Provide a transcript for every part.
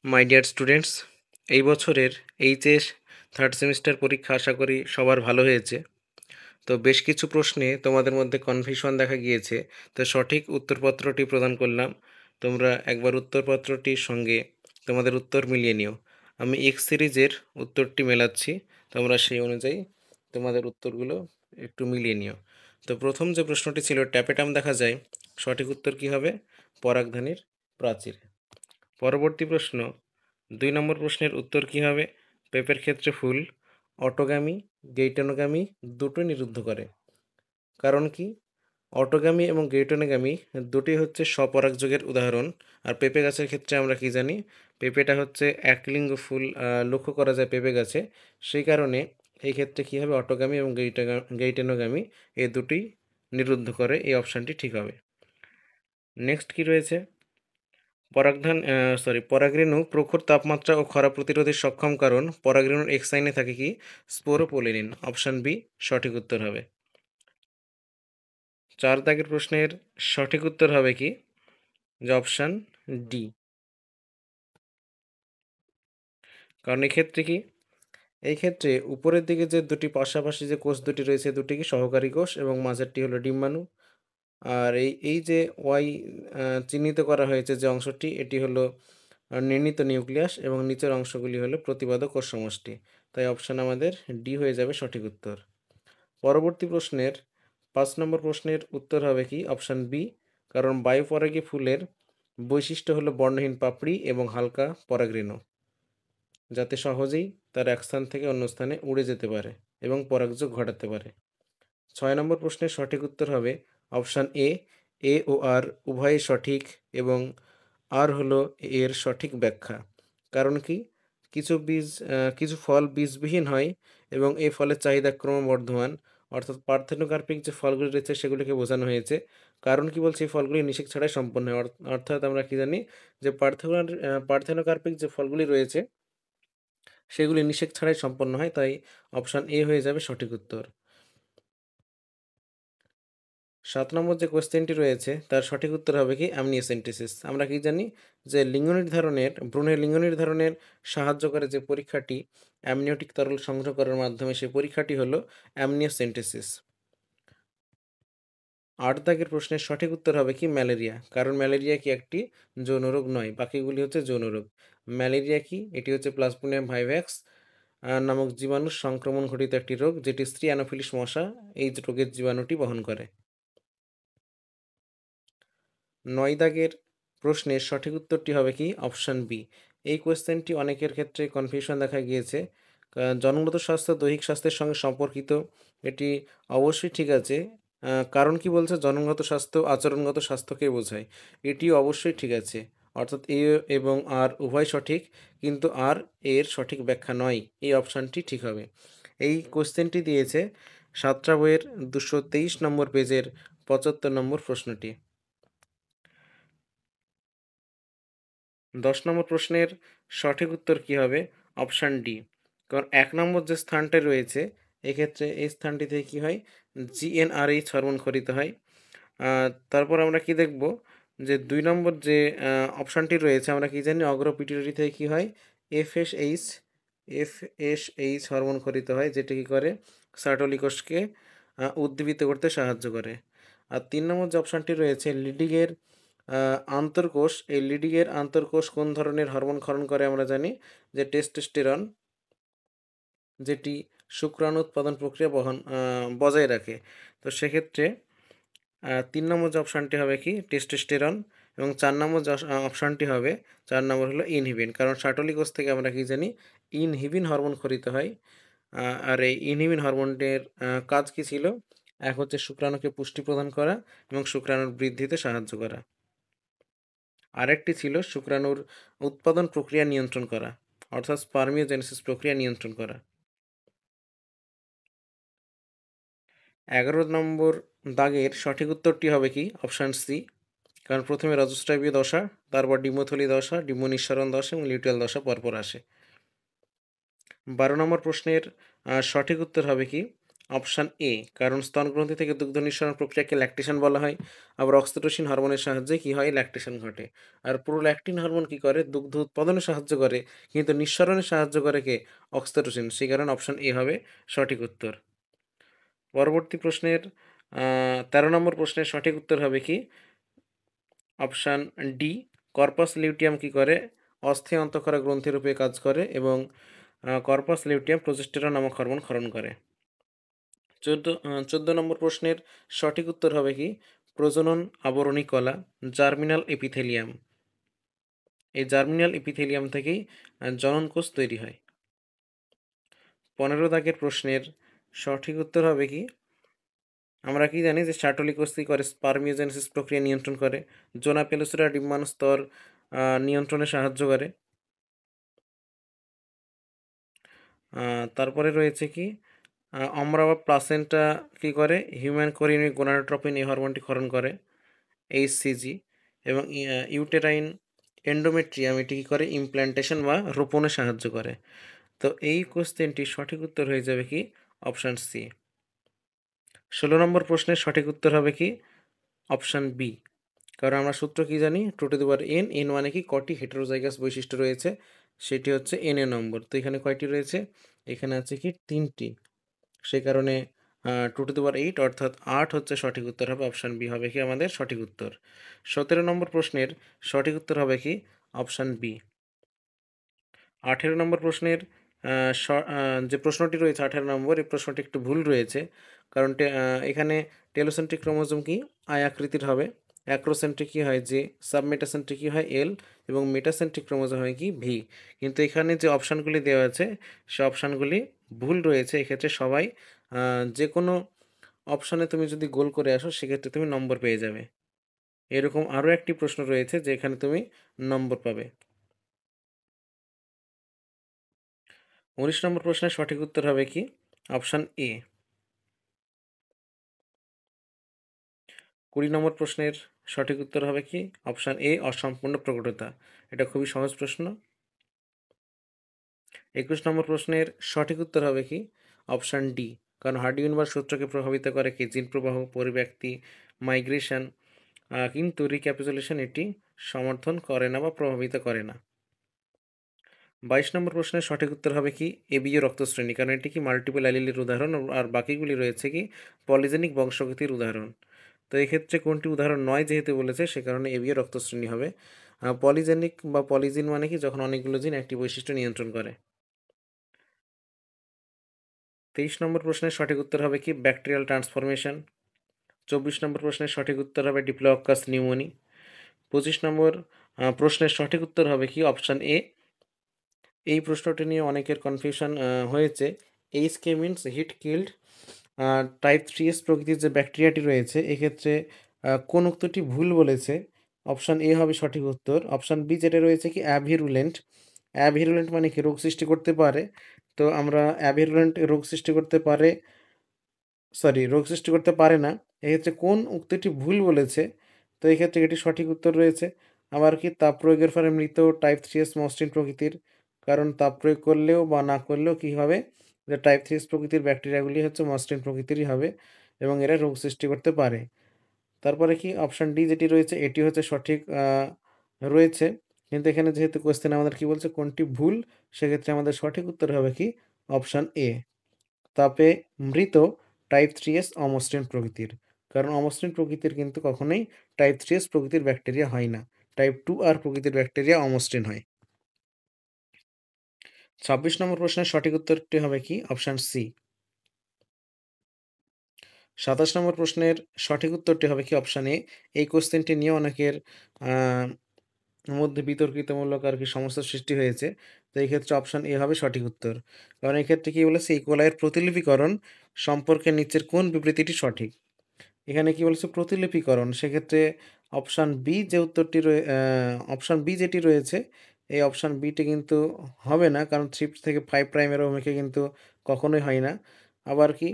My dear students, এই বছরের HS third semester পরীক্ষা আশা করি সবার ভালো হয়েছে। তো বেশ কিছু প্রশ্নে তোমাদের মধ্যে কনফিউশন দেখা গিয়েছে, তো সঠিক উত্তরপত্রটি প্রদান করলাম। তোমরা একবার উত্তরপত্রটির সঙ্গে তোমাদের উত্তর মিলিয়ে নিও। আমি এক্স সিরিজের উত্তরটি মেলাচ্ছি, তোমরা সেই অনুযায়ী তোমাদের উত্তরগুলো একটু মিলিয়ে নিও। তো প্রথম যে প্রশ্নটি ছিল, ট্যাপেটাম দেখা যায়, সঠিক উত্তর কী হবে? পরাগধানীর প্রাচীর। পরবর্তী প্রশ্ন, 2 নম্বর প্রশ্নের উত্তর কী হবে? পেঁপের ক্ষেত্রে ফুল অটোগামী গেইটনোগামী দুটোই নিরুদ্ধ করে। কারণ কি? অটোগামী এবং গেইটনোগামী দুটি হচ্ছে স্বপরাগযোগের উদাহরণ। আর পেঁপে গাছের ক্ষেত্রে আমরা কি জানি? পেঁপেটা হচ্ছে একলিঙ্গ ফুল লক্ষ্য করা যায় পেঁপে গাছে। সেই কারণে এই ক্ষেত্রে কী হবে? অটোগামী এবং গেইটেনোগামী এই দুটি নিরুদ্ধ করে। এই অপশানটি ঠিক হবে। নেক্সট কি রয়েছে? পরাগরেণু প্রখর তাপমাত্রা ও খরা প্রতিরোধে সক্ষম, কারণ পরাগরেণুর এক্স সাইনে থাকে কি? স্পোরোপোলিনিন। অপশান বি সঠিক উত্তর হবে। 4 দাগের প্রশ্নের সঠিক উত্তর হবে কি? যে অপশান ডি। কারণ এক্ষেত্রে কি? এই ক্ষেত্রে উপরের দিকে যে দুটি পাশাপাশি যে কোষ দুটি রয়েছে, দুটি কি সহকারী কোষ এবং মাঝেরটি হলো ডিম্বাণু। আর এই এই যে ওয়াই চিহ্নিত করা হয়েছে যে অংশটি, এটি হলো নির্ণীত নিউক্লিয়াস এবং নিচের অংশগুলি হলো প্রতিবাদক কোষ সমষ্টি। তাই অপশান আমাদের ডি হয়ে যাবে সঠিক উত্তর। পরবর্তী প্রশ্নের 5 নম্বর প্রশ্নের উত্তর হবে কি? Option B. কারণ বায়ুপরাগী ফুলের বৈশিষ্ট্য হলো বর্ণহীন পাপড়ি এবং হালকা পরাগরেণু, যাতে সহজেই তার এক স্থান থেকে অন্য স্থানে উড়ে যেতে পারে এবং পরাগযোগ ঘটাতে পারে। 6 নম্বর প্রশ্নের সঠিক উত্তর হবে অপশান এ। এ ও আর উভয়ই সঠিক এবং আর হলো এর সঠিক ব্যাখ্যা। কারণ কি? কিছু ফল বীজবিহীন হয় এবং এই ফলের চাহিদা ক্রমবর্ধমান, অর্থাৎ পার্থেনোকার্পিক যে ফলগুলি রয়েছে সেগুলিকে বোঝানো হয়েছে। কারণ কি বলছে? এই ফলগুলি নিষেক ছাড়াই সম্পন্ন হয়। অর্থাৎ আমরা কি জানি? যে পার্থেনোকার্পিক যে ফলগুলি রয়েছে সেগুলি নিষেক ছাড়াই সম্পন্ন হয়। তাই অপশান এ হয়ে যাবে সঠিক উত্তর। 7 নম্বর যে কোশ্চেনটি রয়েছে তার সঠিক উত্তর হবে কি? অ্যামনিওসেন্টেসিস। আমরা কি জানি? যে ভ্রূণের লিঙ্গ নির্ধারণের সাহায্য করে যে পরীক্ষাটি, অ্যামনিওটিক তরল সংগ্রহ করার মাধ্যমে, সেই পরীক্ষাটি হলো অ্যামনিওসেন্টেসিস। 8 দাগের প্রশ্নের সঠিক উত্তর হবে কি? ম্যালেরিয়া। কারণ ম্যালেরিয়া কি একটি যৌন রোগ নয়, বাকিগুলি হচ্ছে যৌন রোগ। ম্যালেরিয়া কি? এটি হচ্ছে প্লাজমোডিয়াম ভাইভ্যাক্স নামক জীবাণুর সংক্রমণ ঘটিত একটি রোগ, যেটি স্ত্রী অ্যানোফিলিস মশা এই রোগের জীবাণুটি বহন করে। 9 দাগের প্রশ্নের সঠিক উত্তরটি হবে কি? Option B. এই কোয়েশ্চেনটি অনেকের ক্ষেত্রে কনফিউশন দেখা গিয়েছে। জন্মগত স্বাস্থ্য দৈহিক স্বাস্থ্যের সঙ্গে সম্পর্কিত, এটি অবশ্যই ঠিক আছে। কারণ কি বলছে? জন্মগত স্বাস্থ্য আচরণগত স্বাস্থ্যকে বোঝায়। এটিও অবশ্যই ঠিক আছে। অর্থাৎ এ এবং আর উভয় সঠিক, কিন্তু আর এর সঠিক ব্যাখ্যা নয়। এই অপশানটি ঠিক হবে। এই কোয়েশ্চেনটি দিয়েছে সাতটা বইয়ের 223 নম্বর পেজের 75 নম্বর প্রশ্নটি। 10 নম্বর প্রশ্নের সঠিক উত্তর কী হবে? Option D. কারণ 1 নম্বর যে স্থানটা রয়েছে, এক্ষেত্রে এই স্থানটি থেকে কী হয়? জিএনআরএইচ হরমোন ক্ষরিত হয়। তারপর আমরা কি দেখব? যে 2 নম্বর যে অপশানটি রয়েছে, আমরা কি জানি? অগ্র পিটুইটারি থেকে কী হয়? এফএসএইচ এফএসএইচ হরমোন ক্ষরিত হয়, যেটি কী করে? সার্টোলি কোষকে উদ্দীপিত করতে সাহায্য করে। আর 3 নম্বর যে অপশানটি রয়েছে, লিডিংয়ের আন্তঃকোষ, এই লিডিংয়ের আন্তঃকোষ কোন ধরনের হরমোন ক্ষরণ করে? আমরা জানি যে টেস্টোস্টেরন, যেটি শুক্রাণু উৎপাদন প্রক্রিয়া বজায় রাখে। তো সেক্ষেত্রে 3 নম্বর যে অপশানটি হবে কি? টেস্টোস্টেরন। এবং 4 নম্বর যে অপশানটি হবে, 4 নম্বর হলো ইনহিবিন। কারণ সার্টোলি কোষ থেকে আমরা কি জানি? ইনহিবিন হরমোন ক্ষরিত হয়। আর এই ইনহিবিন হরমোনটির কাজ কী ছিল? এক হচ্ছে শুক্রাণুকে পুষ্টি প্রদান করা এবং শুক্রাণুর বৃদ্ধিতে সাহায্য করা। আরেকটি ছিল শুক্রাণুর উৎপাদন প্রক্রিয়া নিয়ন্ত্রণ করা, অর্থাৎ স্পার্মিওজেনেসিস প্রক্রিয়া নিয়ন্ত্রণ করা। 11 নম্বর দাগের সঠিক উত্তরটি হবে কি? Option C. কারণ প্রথমে রজস্রাবীয় দশা, তারপর ডিম্বথলি দশা, ডিম্ব নিঃসরণ দশা এবং লিউটিয়াল দশা পরপর আসে। 12 নম্বর প্রশ্নের সঠিক উত্তর হবে কি? অপশান এ, কারণ স্তনগ্রন্থি থেকে দুগ্ধ নিঃসরণ প্রক্রিয়াকে ল্যাকটেশন বলা হয়। আবার অক্সিটোসিন হরমোনের সাহায্যে কি হয়, ল্যাকটেশন ঘটে। আর প্রোল্যাকটিন হরমোন কি করে, দুগ্ধ উৎপাদনে সাহায্য করে, কিন্তু নিঃসরণে সাহায্য করে কে, অক্সিটোসিন। সেই কারণে অপশান এ হবে সঠিক উত্তর। পরবর্তী প্রশ্নের ১৩ নম্বর প্রশ্নের সঠিক উত্তর হবে কি, অপশান ডি, কর্পাস লিউটিয়াম কি করে, অস্থায়ী অন্তঃক্ষরা গ্রন্থিরূপে কাজ করে এবং কর্পাস লিউটিয়াম প্রজেস্টেরন নামক হরমোন ক্ষরণ করে। ১৪ নম্বর প্রশ্নের সঠিক উত্তর হবে কি, প্রজনন আবরণী কলা, জার্মিনাল এপিথেলিয়াম। এই জার্মিনাল এপিথেলিয়াম থেকেই জননকোষ তৈরি হয়। ১৫ দাগের প্রশ্নের সঠিক উত্তর হবে কি, আমরা কি জানি যে সার্টোলি কোষ কি করে, স্পারমিওজেনেসিস প্রক্রিয়া নিয়ন্ত্রণ করে। জোনা পেলোসিরা ডিম্বাণু স্তর নিয়ন্ত্রণে সাহায্য করে। তারপরে রয়েছে কি, অমরা বা প্লাসেন্টা কি করে, হিউম্যান কোরিনিক গোনাডোট্রপিন এই হরমোনটি ক্ষরণ করে, এইচসিজি। এবং ইউটেরাইন এন্ডোমেট্রিয়াম এটি কী করে, ইমপ্ল্যান্টেশন বা রোপণে সাহায্য করে। তো এই কোশ্চেনটির সঠিক উত্তর হয়ে যাবে কি, অপশান সি। ১৬ নম্বর প্রশ্নের সঠিক উত্তর হবে কি, অপশান বি। কারণ আমরা সূত্র কি জানি, 2n, n মানে কি, কটি হেটেরোজাইগাস বৈশিষ্ট্য রয়েছে, সেটি হচ্ছে n এ নম্বর। তো এখানে কয়টি রয়েছে, এখানে আছে কি 3টি। সেই কারণে 2^8 অর্থাৎ 8 হচ্ছে সঠিক উত্তর, হবে অপশান বি হবে কি আমাদের সঠিক উত্তর। 17 নম্বর প্রশ্নের সঠিক উত্তর হবে কি, অপশান বি। 18 নম্বর প্রশ্নের যে প্রশ্নটি রয়েছে 18 নম্বর, এই প্রশ্নটি একটু ভুল রয়েছে। কারণ এখানে টেলোসেন্ট্রিক ক্রোমোজোম কি, আয় আকৃতির হবে। অ্যাক্রোসেন্ট্রিক কি হয় যে, সাবমেটাসেন্ট্রিক কি হয় এল, এবং মেটাসেন্ট্রিক ক্রোমোজোম হয় কি ভি। কিন্তু এখানে যে অপশানগুলি দেওয়া আছে, সে অপশানগুলি ভুল রয়েছে। এক্ষেত্রে সবাই যে কোনো অপশানে তুমি যদি গোল করে আসো, সেক্ষেত্রে তুমি নম্বর পেয়ে যাবে। এরকম আরও একটি প্রশ্ন রয়েছে যেখানে তুমি নম্বর পাবে। 19 নম্বর প্রশ্নের সঠিক উত্তর হবে কি, অপশান এ। 20 নম্বর প্রশ্নের সঠিক উত্তর হবে কি, অপশান এ, অসম্পূর্ণ প্রকটতা। এটা খুবই সহজ প্রশ্ন। 21 নম্বর প্রশ্নের সঠিক উত্তর হবে কি, অপশান ডি। কারণ হার্ডি-ইউনিভার্স সূত্রকে প্রভাবিত করে কি, জিন প্রবাহ, পরিব্যক্তি, মাইগ্রেশন, কিন্তু রিক্যাপিচুলেশন এটি সমর্থন করে না বা প্রভাবিত করে না। 22 নম্বর প্রশ্নের সঠিক উত্তর হবে কি, এবীয় রক্তশ্রেণী। কারণ এটি কি মাল্টিপল অ্যালিলের উদাহরণ, আর বাকিগুলি রয়েছে কি পলিজেনিক বংশগতির উদাহরণ। তো এক্ষেত্রে কোনটি উদাহরণ নয় যেহেতু বলেছে, সে কারণে এবীয় রক্তশ্রেণী হবে। পলিজেনিক বা পলিজিন মানে কি, যখন অনেকগুলো জিন একটি বৈশিষ্ট্য নিয়ন্ত্রণ করে। 23 নম্বর প্রশ্নের সঠিক উত্তর হবে কি, ব্যাকটেরিয়াল ট্রান্সফরমেশন। 24 নম্বর প্রশ্নের সঠিক উত্তর হবে ডিপ্লোককাস নিউমোনি। 25 নম্বর প্রশ্নের সঠিক উত্তর হবে কি, অপশান এ। এই প্রশ্নটি নিয়ে অনেকের কনফিউশন হয়েছে। HK means heat killed. Type 3S প্রকৃতির যে ব্যাকটেরিয়াটি রয়েছে, এক্ষেত্রে কোন উক্তটি ভুল বলেছে। অপশান এ হবে সঠিক উত্তর। অপশান বি যেটা রয়েছে কি, অ্যাভিরুলেন্ট। অ্যাভিরুলেন্ট মানে কি, রোগ সৃষ্টি করতে পারে। তো আমরা অ্যাভিরুলেন্ট রোগ সৃষ্টি করতে পারে, রোগ সৃষ্টি করতে পারে না। এক্ষেত্রে কোন উক্তিটি ভুল বলেছে, তো এক্ষেত্রে এটি সঠিক উত্তর রয়েছে। আবার কি, তাপ প্রয়োগের ফলে মৃত টাইপ 3S মসৃণ প্রকৃতির। কারণ তাপ প্রয়োগ করলেও বা না করলেও কী হবে, যে টাইপ 3S প্রকৃতির ব্যাকটেরিয়াগুলি হচ্ছে মসৃণ প্রকৃতিরই হবে এবং এরা রোগ সৃষ্টি করতে পারে। তারপরে কি, অপশান ডি যেটি রয়েছে, এটি হচ্ছে সঠিক রয়েছে। কিন্তু এখানে যেহেতু কোয়েশ্চেন আমাদের কি বলছে, কোনটি ভুল, সেক্ষেত্রে আমাদের সঠিক উত্তর হবে কি, অপশান এ। তাপে মৃত টাইপ 3S অমসৃণ প্রকৃতির। কারণ অমসৃণ প্রকৃতির কিন্তু কখনোই টাইপ 3S প্রকৃতির ব্যাকটেরিয়া হয় না। টাইপ 2R প্রকৃতির ব্যাকটেরিয়া অমসৃণ হয়। 26 নম্বর প্রশ্নের সঠিক উত্তরটি হবে কি, অপশান সি। 27 নম্বর প্রশ্নের সঠিক উত্তরটি হবে কি, অপশান এ। এই কোশ্চেনটি নিয়ে অনেকের আ মধ্যে বিতর্কিতমূলক আরকি সমস্যার সৃষ্টি হয়েছে। তো এই ক্ষেত্রে অপশান এ হবে সঠিক উত্তর। কারণ এক্ষেত্রে কি বলেছে, ইকোলাইয়ের প্রতিলিপিকরণ সম্পর্কে নিচের কোন বিবৃতিটি সঠিক? এখানে কি বলেছে, প্রতিলিপিকরণ। সেক্ষেত্রে অপশান বি যে উত্তরটি অপশান বি যেটি রয়েছে, এই অপশান বিটি কিন্তু হবে না। কারণ 3 থেকে 5 প্রাইমের ভূমিকা কিন্তু কখনোই হয় না। আবার কি,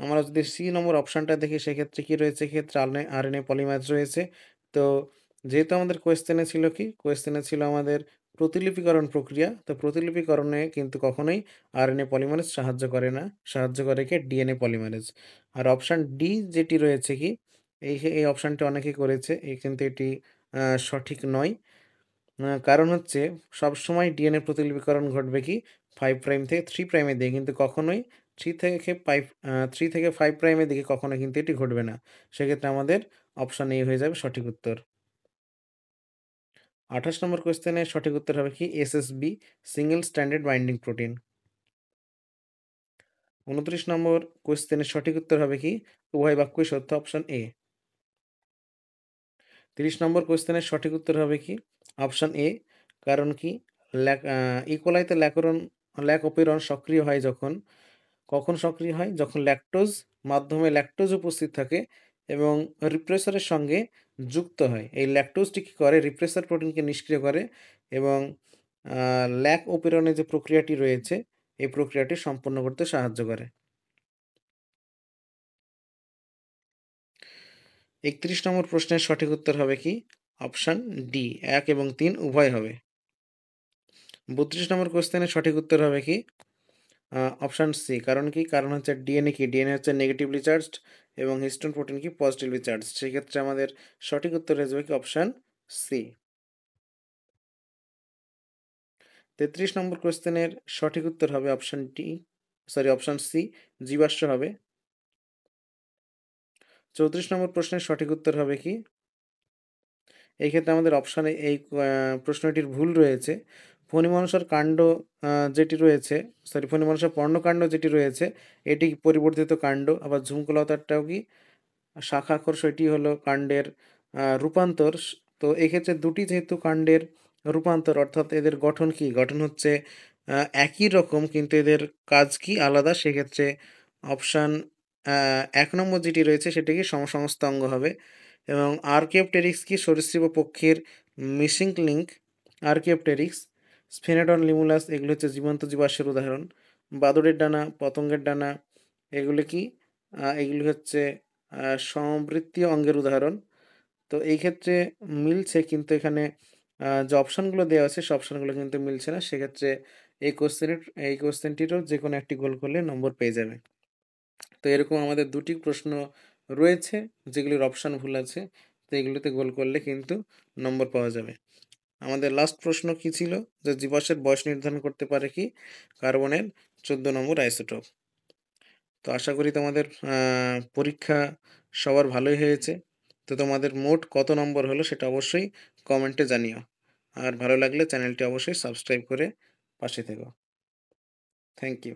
আমরা যদি সি নম্বর অপশানটা দেখি, সেক্ষেত্রে কি রয়েছে, এক্ষেত্রে আরএনএ পলিমারেজ রয়েছে। তো যেহেতু আমাদের কোয়েশ্চেনে ছিল কি, কোয়েশ্চেনে ছিল আমাদের প্রতিলিপিকরণ প্রক্রিয়া। তো প্রতিলিপিকরণে কিন্তু কখনোই আরএনএ পলিমারেজ সাহায্য করে না। সাহায্য করে কি? DNA polymerase. আর অপশান ডি যেটি রয়েছে কি? এই অপশানটি অনেকে করেছে। কিন্তু এটি সঠিক নয়। কারণ হচ্ছে সবসময় ডিএনএ প্রতিলিপিকরণ ঘটবে কি? 5 প্রাইম থেকে 3 প্রাইমের দিকে, কিন্তু কখনোই 3 থেকে 5 প্রাইমের দিকে কখনো কিন্তু এটি ঘটবে না। সেক্ষেত্রে আমাদের অপশান এ হয়ে যাবে সঠিক উত্তর। 28 নম্বর কোয়েশ্চেনের সঠিক উত্তর হবে কি? SSB, single stranded binding protein. 29 নম্বর কোয়েশ্চেনের সঠিক উত্তর হবে কি? উভয় বাক্যই সত্য, অপশন এ। 30 নম্বর কোয়েশ্চেনের সঠিক উত্তর হবে কি? Option A. কারণ কি? ইকোলাইতে ল্যাকোপেরন সক্রিয় হয় যখন, কখন সক্রিয় হয়? যখন ল্যাকটোজ মাধ্যমে ল্যাকটোজ উপস্থিত থাকে এবং রিপ্রেসরের সঙ্গে যুক্ত হয়। এই ল্যাকটোজটি কী করে? রিপ্রেসর প্রোটিনকে নিষ্ক্রিয় করে এবং ল্যাকোপেরনের যে প্রক্রিয়াটি রয়েছে, এই প্রক্রিয়াটি সম্পন্ন করতে সাহায্য করে। 31 নম্বর প্রশ্নের সঠিক উত্তর হবে কি? অপশান ডি, 1 এবং 3 উভয় হবে। 32 নম্বর কোয়েশ্চেনের সঠিক উত্তর হবে কি? Option C. কারণ কি? কারণ হচ্ছে ডিএনএ কি? ডিএনএ হচ্ছে নেগেটিভলি চার্জড এবং হিস্টোন প্রোটিন কি? Positively charged. সেক্ষেত্রে আমাদের সঠিক উত্তর হয়ে যাবে কি? Option C. 33 নম্বর কোয়েশ্চেনের সঠিক উত্তর হবে অপশান সি, জীবাশ্ম হবে। 34 নম্বর প্রশ্নের সঠিক উত্তর হবে কি? এই ক্ষেত্রে আমাদের অপশানে এই প্রশ্নটির ভুল রয়েছে। ফণিমনসার কাণ্ড যেটি রয়েছে, ফণিমনসার পর্ণকাণ্ড যেটি রয়েছে, এটি পরিবর্ধিত কাণ্ড। আবার ঝুমকোলতারটাও কি? শাখাকর, সেটি হলো কাণ্ডের রূপান্তর। তো এক্ষেত্রে দুটি যেহেতু কাণ্ডের রূপান্তর, অর্থাৎ এদের গঠন কি? গঠন হচ্ছে একই রকম, কিন্তু এদের কাজ কি আলাদা। সেক্ষেত্রে অপশান 1 নম্বর যেটি রয়েছে সেটি কি? সমসংস্থাঙ্গ হবে। এবং আর্কিওপটেরিক্স কি? সরীসৃপ পক্ষীর মিসিং লিঙ্ক। আর্কিওপটেরিক্স, স্ফেনোডন, লিমুলাস এগুলো হচ্ছে জীবন্ত জীবাশ্মের উদাহরণ। বাদুড়ের ডানা, পতঙ্গের ডানা এগুলো কি? এগুলি হচ্ছে সমবৃত্তীয় অঙ্গের উদাহরণ। তো এই ক্ষেত্রে মিলছে, কিন্তু এখানে যে অপশানগুলো দেওয়া আছে সে অপশানগুলো কিন্তু মিলছে না। সেক্ষেত্রে এই কোশ্চেনটিরও যেকোনো একটি গোল করলে নম্বর পেয়ে যাবে। তো এরকম আমাদের 2টি প্রশ্ন রয়েছে যেগুলির অপশান ভুল আছে। তো এগুলোতে গোল করলে কিন্তু নম্বর পাওয়া যাবে। আমাদের লাস্ট প্রশ্ন কি ছিল? যে জীবাশ্মের বয়স নির্ধারণ করতে পারে কি? কার্বনের 14 নম্বর আইসোটোপ। তো আশা করি তোমাদের পরীক্ষা সবার ভালোই হয়েছে। তো তোমাদের মোট কত নম্বর হলো সেটা অবশ্যই কমেন্টে জানিও। আর ভালো লাগলে চ্যানেলটি অবশ্যই সাবস্ক্রাইব করে পাশে থেকো। Thank you.